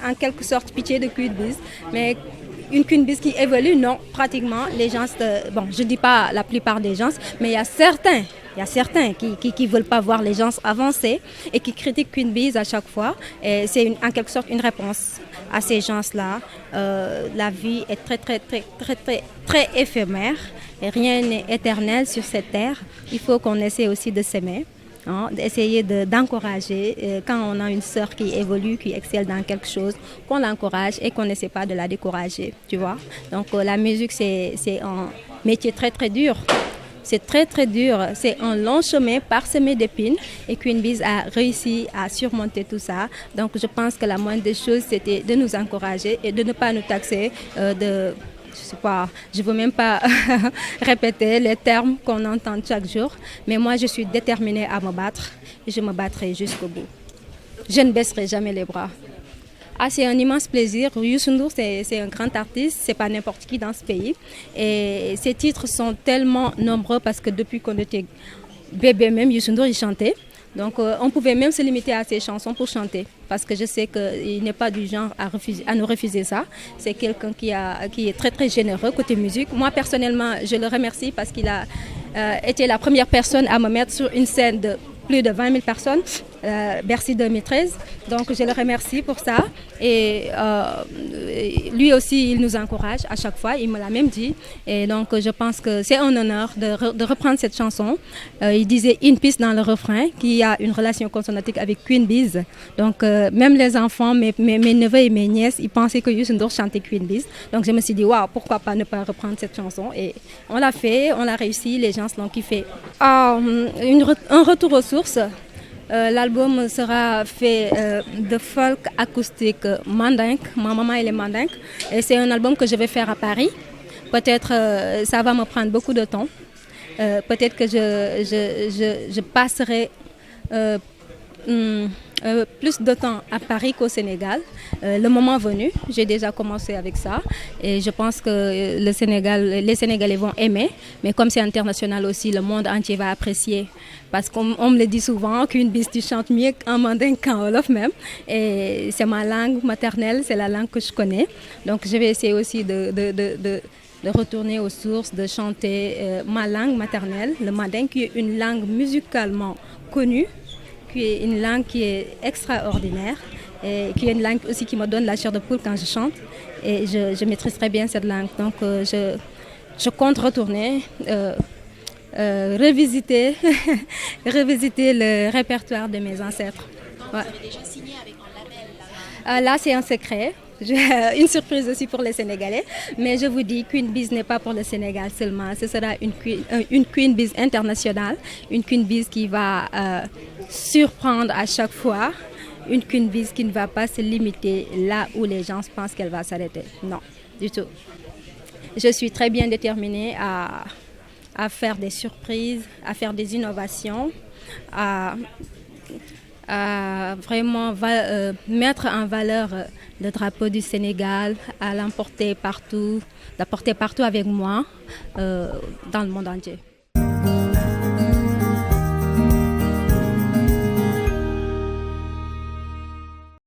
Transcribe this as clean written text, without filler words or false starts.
en quelque sorte pitié de Queen Biz, mais une Queen Biz qui évolue, non, pratiquement, les gens, bon, je ne dis pas la plupart des gens, mais il y a certains qui ne veulent pas voir les gens avancer et qui critiquent Queen Biz à chaque fois. Et c'est en quelque sorte une réponse à ces gens-là. La vie est très éphémère et rien n'est éternel sur cette terre. Il faut qu'on essaie aussi de s'aimer. D'essayer d'encourager quand on a une sœur qui évolue, qui excelle dans quelque chose, qu'on l'encourage et qu'on n'essaie pas de la décourager, tu vois. Donc la musique, c'est un métier très dur. C'est très dur, c'est un long chemin parsemé d'épines et Queen Biz a réussi à surmonter tout ça. Donc je pense que la moindre des choses, c'était de nous encourager et de ne pas nous taxer je ne veux même pas répéter les termes qu'on entend chaque jour, mais moi je suis déterminée à me battre et je me battrai jusqu'au bout. Je ne baisserai jamais les bras. C'est un immense plaisir. Youssou N'Dour, c'est un grand artiste, c'est pas n'importe qui dans ce pays. Et ses titres sont tellement nombreux parce que depuis qu'on était bébé même, Youssou N'Dour, il chantait. Donc on pouvait même se limiter à ses chansons pour chanter parce que je sais qu'il n'est pas du genre à nous refuser ça. C'est quelqu'un qui est très généreux côté musique. Moi personnellement, je le remercie parce qu'il a été la première personne à me mettre sur une scène de plus de 20 000 personnes, Bercy 2013. Donc je le remercie pour ça. Et lui aussi, il nous encourage à chaque fois, il me l'a même dit. Et donc je pense que c'est un honneur de reprendre cette chanson. Il disait une piste dans le refrain qui a une relation consonantique avec Queen Biz. Donc même les enfants, mes neveux et mes nièces, ils pensaient que Youssou N'Dour chantait Queen Biz. Donc je me suis dit, waouh, pourquoi pas ne pas reprendre cette chanson. Et on l'a fait, on l'a réussi, les gens l'ont kiffé. Un retour aux sources. L'album sera fait de folk acoustique mandingue. Ma maman, elle est mandingue. Et c'est un album que je vais faire à Paris. Peut-être ça va me prendre beaucoup de temps. Peut-être que je passerai plus de temps à Paris qu'au Sénégal. Le moment venu, j'ai déjà commencé avec ça et je pense que les Sénégalais vont aimer, mais comme c'est international aussi, le monde entier va apprécier parce qu'on me le dit souvent qu'une Biz tu chantes mieux en mandingue qu'en wolof même et c'est ma langue maternelle, c'est la langue que je connais, donc je vais essayer aussi de retourner aux sources, de chanter ma langue maternelle, le mandingue qui est une langue musicalement connue, qui est une langue qui est extraordinaire et qui est une langue aussi qui me donne la chair de poule quand je chante et je maîtrise très bien cette langue. Donc je compte retourner, revisiter le répertoire de mes ancêtres. Donc, ouais. Vous avez déjà signé avec un label là-bas? Là, c'est un secret. Une surprise aussi pour les Sénégalais. Mais je vous dis, Queen Biz n'est pas pour le Sénégal seulement. Ce sera une Queen Biz internationale. Une Queen Biz qui va surprendre à chaque fois. Une Queen Biz qui ne va pas se limiter là où les gens pensent qu'elle va s'arrêter. Non, du tout. Je suis très bien déterminée à faire des surprises, à faire des innovations, à vraiment mettre en valeur le drapeau du Sénégal, à l'emporter partout, l'apporter partout avec moi dans le monde entier.